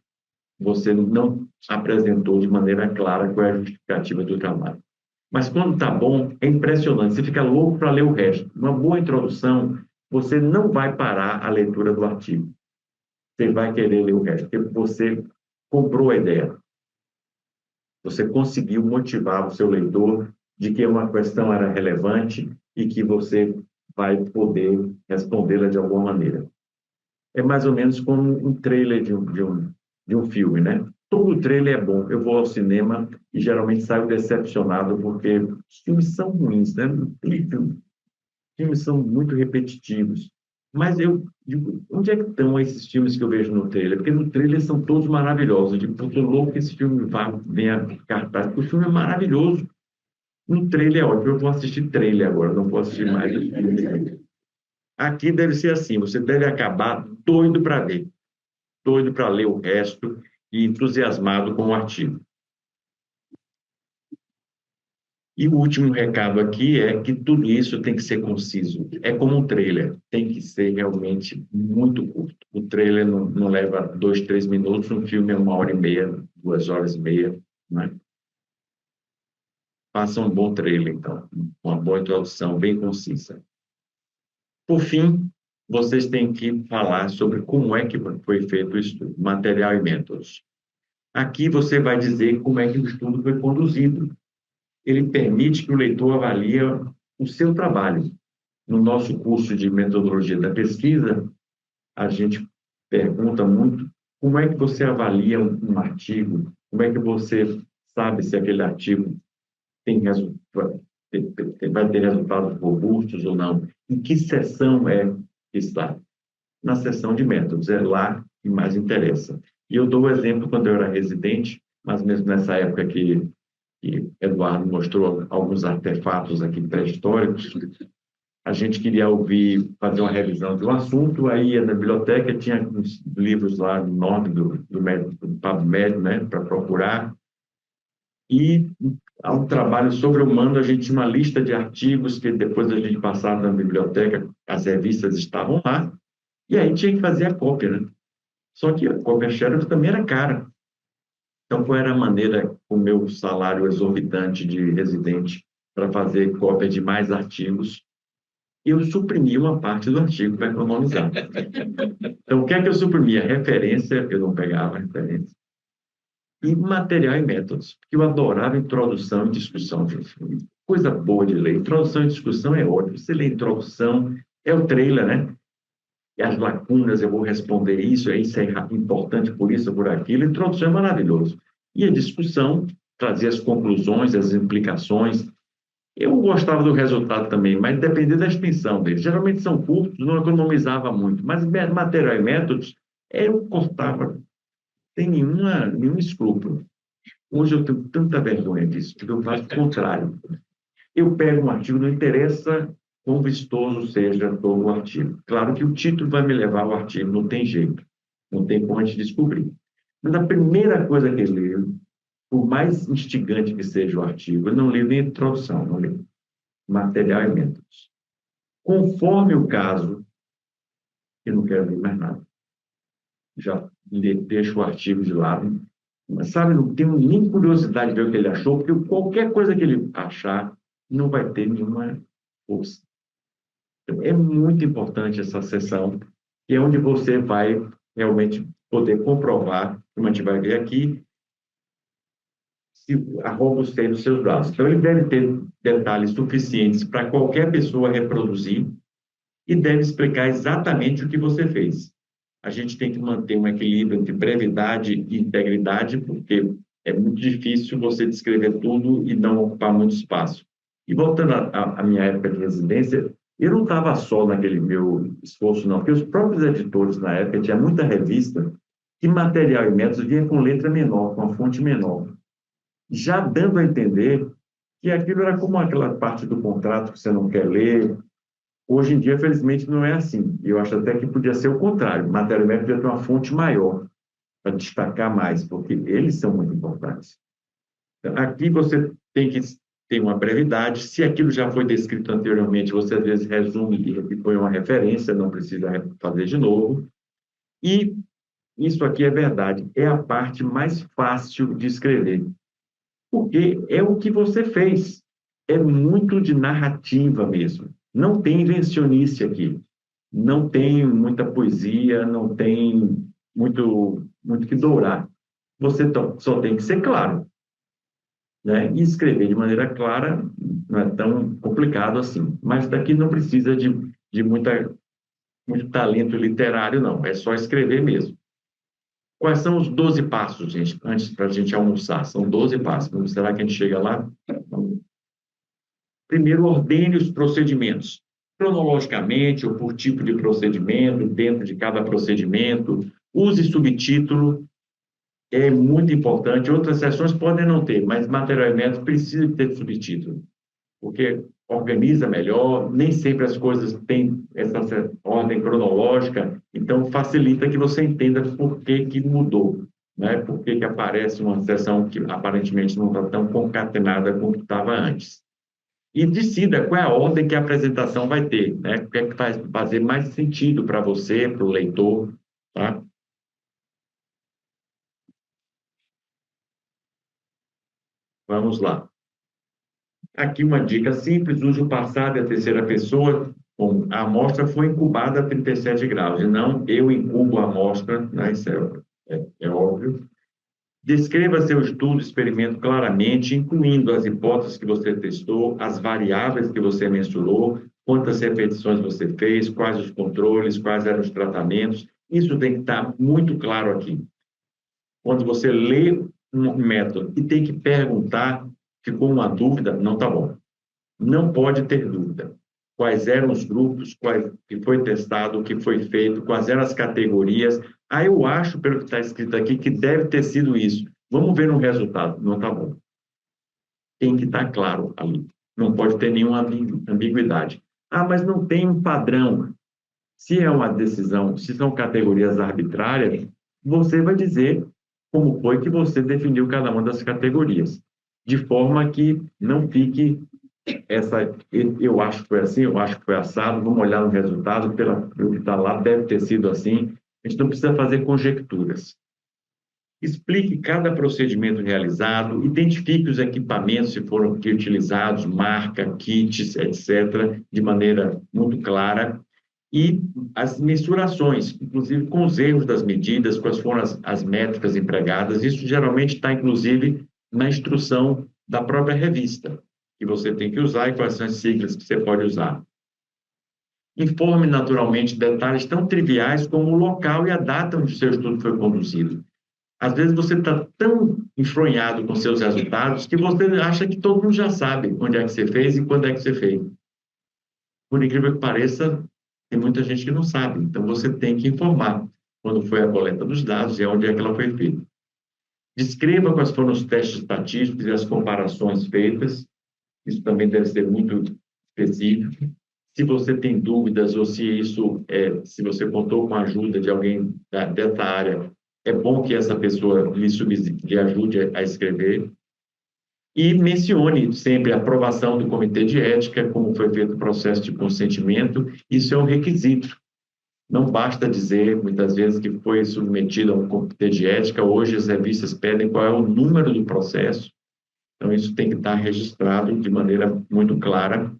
você não apresentou de maneira clara qual é a justificativa do trabalho. Mas quando está bom, é impressionante, você fica louco para ler o resto. Uma boa introdução, você não vai parar a leitura do artigo. Você vai querer ler o resto, porque você comprou a ideia. Você conseguiu motivar o seu leitor de que uma questão era relevante e que você vai poder respondê-la de alguma maneira. É mais ou menos como um trailer de um filme, né? Todo trailer é bom. Eu vou ao cinema e geralmente saio decepcionado porque os filmes são ruins, né? Filmes são muito repetitivos. Mas eu digo, onde é que estão esses filmes que eu vejo no trailer? Porque no trailer são todos maravilhosos. Eu digo, estou louco que esse filme venha cartaz, porque o filme é maravilhoso. No trailer é ótimo. Eu vou assistir trailer agora, não vou assistir mais os filmes. Aqui deve ser assim, você deve acabar doido para ver, doido para ler o resto e entusiasmado com o artigo. E o último recado aqui é que tudo isso tem que ser conciso. É como um trailer, tem que ser realmente muito curto. O trailer não leva 2, 3 minutos, um filme é 1 hora e meia, 2 horas e meia, né? Faça um bom trailer, então, uma boa introdução, bem concisa. Por fim, vocês têm que falar sobre como é que foi feito o estudo, material e métodos. Aqui você vai dizer como é que o estudo foi conduzido. Ele permite que o leitor avalie o seu trabalho. No nosso curso de metodologia da pesquisa, a gente pergunta muito como é que você avalia um artigo, como é que você sabe se aquele artigo vai ter resultados robustos ou não. Em que seção que está? Na seção de métodos, é lá que mais interessa. E eu dou o exemplo quando eu era residente, mas mesmo nessa época que Eduardo mostrou alguns artefatos aqui pré-históricos, a gente queria fazer uma revisão de um assunto, aí ia na biblioteca, tinha uns livros lá no nome do PubMed, né, para procurar, e ao trabalho sobre o mando, a gente tinha uma lista de artigos que depois a gente passava na biblioteca, as revistas estavam lá, e aí tinha que fazer a cópia, né? Só que a cópia xerox também era cara. Então, qual era a maneira, com o meu salário exorbitante de residente, para fazer cópia de mais artigos? Eu suprimia uma parte do artigo para economizar. Então, o que é que eu suprimia? Referência, eu não pegava referência. E material e métodos, porque eu adorava introdução e discussão. Coisa boa de ler. Introdução e discussão é ótimo. Você lê introdução, é o trailer, né? E as lacunas, eu vou responder isso é importante por isso, por aquilo. Introdução é maravilhoso. E a discussão, trazer as conclusões, as implicações. Eu gostava do resultado também, mas dependia da extensão deles. Geralmente são curtos, não economizava muito, mas material e métodos, eu cortava sem nenhum escrúpulo. Hoje eu tenho tanta vergonha disso, porque eu faço o contrário. Eu pego um artigo, não interessa quão vistoso seja todo o artigo. Claro que o título vai me levar ao artigo, não tem jeito, não tem como a gente descobrir. Mas a primeira coisa que eu leio, por mais instigante que seja o artigo, eu não leio nem a introdução, não leio material e métodos. Conforme o caso, eu não quero ler mais nada. Já deixo o artigo de lado. Mas, sabe, não tenho nem curiosidade de ver o que ele achou, porque qualquer coisa que ele achar não vai ter nenhuma força. Então, é muito importante essa sessão, que é onde você vai realmente poder comprovar, como a gente vai ver aqui, se a robustez dos seus dados. Então, ele deve ter detalhes suficientes para qualquer pessoa reproduzir e deve explicar exatamente o que você fez. A gente tem que manter um equilíbrio entre brevidade e integridade, porque é muito difícil você descrever tudo e não ocupar muito espaço. E voltando à minha época de residência, eu não estava só naquele meu esforço, não, porque os próprios editores na época tinha muita revista que material e métodos vinha com letra menor, com a fonte menor, já dando a entender que aquilo era como aquela parte do contrato que você não quer ler. Hoje em dia, felizmente, não é assim. Eu acho até que podia ser o contrário. O material médico podia ter uma fonte maior para destacar mais, porque eles são muito importantes. Aqui você tem que tem uma brevidade. Se aquilo já foi descrito anteriormente, você às vezes resume e põe uma referência, não precisa fazer de novo. E isso aqui é verdade, é a parte mais fácil de escrever, porque é o que você fez. É muito de narrativa mesmo. Não tem invencionice aqui. Não tem muita poesia, não tem muito que dourar. Você só tem que ser claro, né? E escrever de maneira clara não é tão complicado assim. Mas daqui não precisa de muito talento literário, não. É só escrever mesmo. Quais são os 12 passos, gente, antes para a gente almoçar? São 12 passos. Será que a gente chega lá? Primeiro, ordene os procedimentos, cronologicamente ou por tipo de procedimento, dentro de cada procedimento. Use subtítulo, é muito importante. Outras sessões podem não ter, mas material e método precisa ter subtítulo, porque organiza melhor, nem sempre as coisas têm essa ordem cronológica, então facilita que você entenda por que que mudou, né? Por que que aparece uma sessão que aparentemente não está tão concatenada como estava antes. E decida qual é a ordem que a apresentação vai ter, né? O que é que vai fazer mais sentido para você, para o leitor, tá? Vamos lá. Aqui uma dica simples, use o passado e a terceira pessoa. Bom, a amostra foi incubada a 37 graus, e não eu incubo a amostra, né? Isso é óbvio. Descreva seu estudo, experimento claramente, incluindo as hipóteses que você testou, as variáveis que você mensurou, quantas repetições você fez, quais os controles, quais eram os tratamentos. Isso tem que estar muito claro aqui. Quando você lê um método e tem que perguntar, ficou uma dúvida, não está bom. Não pode ter dúvida. Quais eram os grupos, que foi testado, o que foi feito, quais eram as categorias. Ah, eu acho, pelo que está escrito aqui, que deve ter sido isso. Vamos ver no resultado. Não está bom. Tem que estar claro ali. Não pode ter nenhuma ambiguidade. Ah, mas não tem um padrão. Se é uma decisão, se são categorias arbitrárias, você vai dizer como foi que você definiu cada uma das categorias, de forma que não fique eu acho que foi assim, eu acho que foi assado, vamos olhar no resultado, pelo que está lá, deve ter sido assim. A gente não precisa fazer conjecturas. Explique cada procedimento realizado, identifique os equipamentos se foram aqui utilizados, marca, kits, etc., de maneira muito clara, e as mensurações, inclusive com os erros das medidas, quais foram as métricas empregadas, isso geralmente está, inclusive, na instrução da própria revista, que você tem que usar e quais são as siglas que você pode usar. Informe, naturalmente, detalhes tão triviais como o local e a data onde o seu estudo foi conduzido. Às vezes você está tão enfronhado com seus resultados que você acha que todo mundo já sabe onde é que você fez e quando é que você fez. Por incrível que pareça, tem muita gente que não sabe. Então, você tem que informar quando foi a coleta dos dados e onde é que ela foi feita. Descreva quais foram os testes estatísticos e as comparações feitas. Isso também deve ser muito específico. Se você tem dúvidas ou se você contou com a ajuda de alguém dessa área, é bom que essa pessoa lhe ajude a escrever. E mencione sempre a aprovação do comitê de ética, como foi feito o processo de consentimento, isso é um requisito. Não basta dizer, muitas vezes, que foi submetido a um comitê de ética, hoje as revistas pedem qual é o número do processo, então isso tem que estar registrado de maneira muito clara.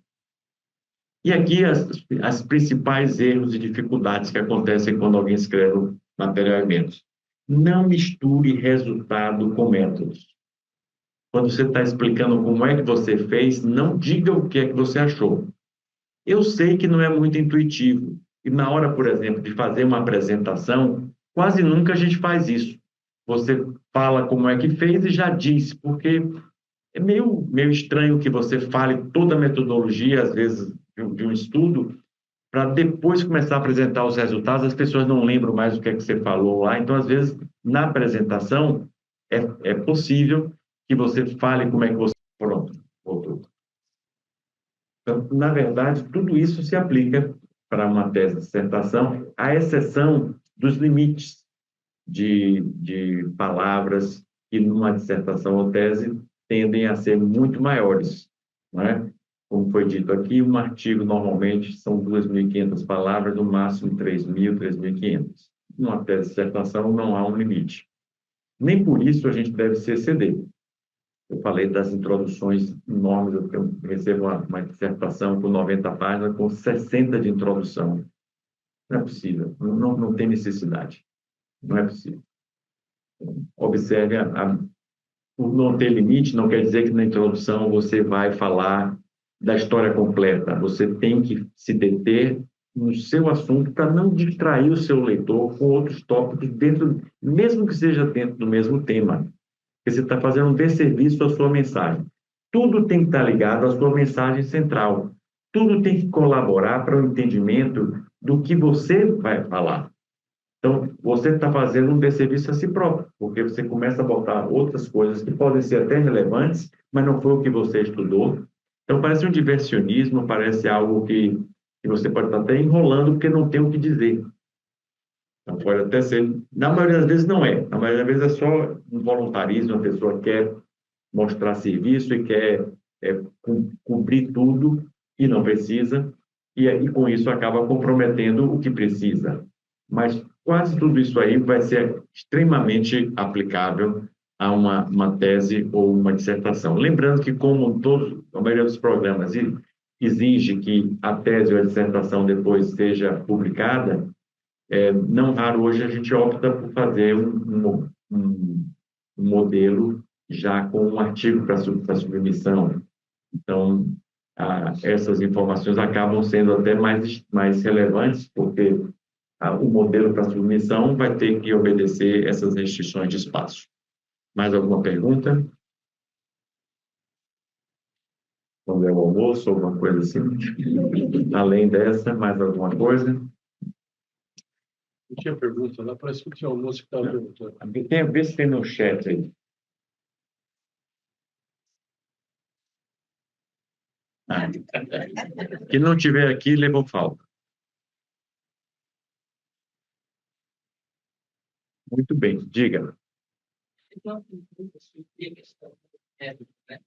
E aqui as principais erros e dificuldades que acontecem quando alguém escreve material e métodos. Não misture resultado com métodos. Quando você está explicando como é que você fez, não diga o que é que você achou. Eu sei que não é muito intuitivo. E na hora, por exemplo, de fazer uma apresentação, quase nunca a gente faz isso. Você fala como é que fez e já diz, porque é meio estranho que você fale toda a metodologia, às vezes, de um estudo, para depois começar a apresentar os resultados, as pessoas não lembram mais o que é que você falou lá. Então, às vezes, na apresentação, é possível que você fale como é que você... Pronto, voltou. Então, na verdade, tudo isso se aplica para uma tese de dissertação, à exceção dos limites de palavras que numa dissertação ou tese tendem a ser muito maiores. não é? Como foi dito aqui, um artigo normalmente são 2.500 palavras, no máximo 3.000, 3.500. Numa tese de dissertação não há um limite. Nem por isso a gente deve se exceder. Eu falei das introduções enormes, eu recebo uma dissertação com 90 páginas, com 60 de introdução. Não é possível, não tem necessidade. Não é possível. Observe, por não ter limite, não quer dizer que na introdução você vai falar da história completa. Você tem que se deter no seu assunto para não distrair o seu leitor com outros tópicos dentro, mesmo que seja dentro do mesmo tema. Porque você está fazendo um desserviço à sua mensagem. Tudo tem que estar ligado à sua mensagem central. Tudo tem que colaborar para o entendimento do que você vai falar. Então, você está fazendo um desserviço a si próprio, porque você começa a botar outras coisas que podem ser até relevantes, mas não foi o que você estudou. Então, parece um diversionismo, parece algo que você pode estar até enrolando porque não tem o que dizer. Então, pode até ser. Na maioria das vezes, não é. Na maioria das vezes é só um voluntarismo, a pessoa quer mostrar serviço e quer cumprir tudo e não precisa, e aí com isso acaba comprometendo o que precisa. Mas quase tudo isso aí vai ser extremamente aplicável a uma tese ou uma dissertação. Lembrando que, como todos, a maioria dos programas exige que a tese ou a dissertação depois seja publicada, não raro hoje a gente opta por fazer um modelo já com um artigo para submissão. Então, essas informações acabam sendo até mais relevantes, porque o modelo para submissão vai ter que obedecer essas restrições de espaço. Mais alguma pergunta? Quando é o almoço, alguma coisa assim? Além dessa, mais alguma coisa? Não tinha pergunta lá, parece que tinha almoço que estava perguntando. Vê se tem no chat aí. Quem não tiver aqui, levou falta. Muito bem, diga. Então, a questão do método, né?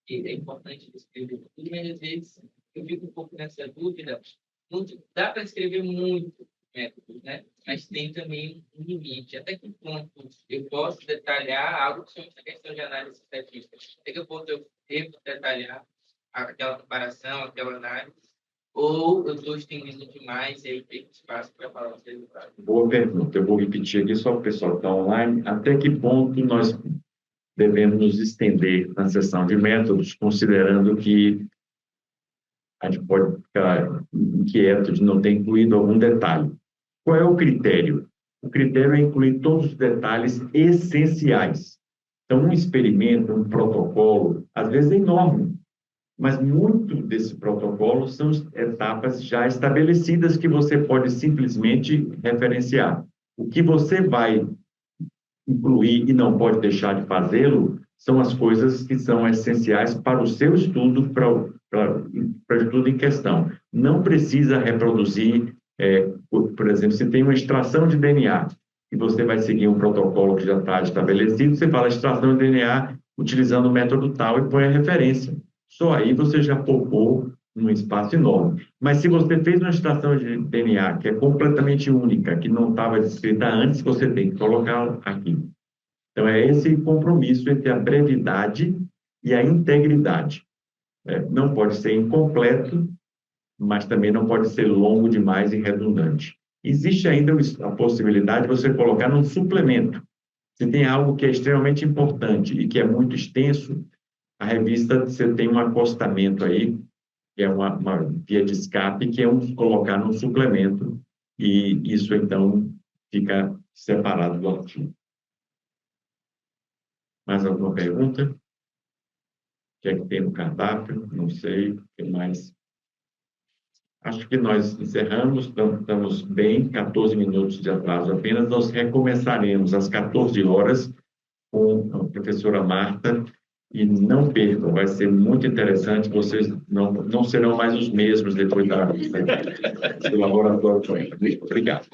É importante escrever tudo, mas às vezes eu fico um pouco nessa dúvida. Dá para escrever muito métodos, né? Mas tem também um limite. Até que ponto eu posso detalhar algo que chama essa questão de análise estatística? Até que ponto eu devo detalhar aquela comparação, aquela análise? Ou eu estou estendendo demais e aí tem espaço para falar os resultados? Boa pergunta. Eu vou repetir aqui só para o pessoal que está online. Até que ponto nós devemos nos estender na seção de métodos, considerando que a gente pode ficar inquieto de não ter incluído algum detalhe. Qual é o critério? O critério é incluir todos os detalhes essenciais. Então, um experimento, um protocolo, às vezes é enorme, mas muito desse protocolo são etapas já estabelecidas que você pode simplesmente referenciar. O que você vai incluir e não pode deixar de fazê-lo são as coisas que são essenciais para o seu estudo, para o estudo em questão. Não precisa reproduzir, por exemplo, se tem uma extração de DNA e você vai seguir um protocolo que já está estabelecido, você fala extração de DNA utilizando o método tal e põe a referência. Só aí você já poupou um espaço enorme. Mas se você fez uma extração de DNA que é completamente única, que não estava descrita antes, você tem que colocar aqui. Então, é esse compromisso entre a brevidade e a integridade. Não pode ser incompleto, mas também não pode ser longo demais e redundante. Existe ainda a possibilidade de você colocar num suplemento. Se tem algo que é extremamente importante e que é muito extenso, a revista, você tem um acostamento aí, que é uma via de escape, que é colocar num suplemento, e isso, então, fica separado do artigo. Mais alguma pergunta? O que é que tem no cardápio? Não sei. O que mais? Acho que nós encerramos, estamos bem, 14 minutos de atraso apenas. Nós recomeçaremos às 14 horas com a professora Marta, e não percam, vai ser muito interessante, vocês não serão mais os mesmos depois do laboratório. Obrigado.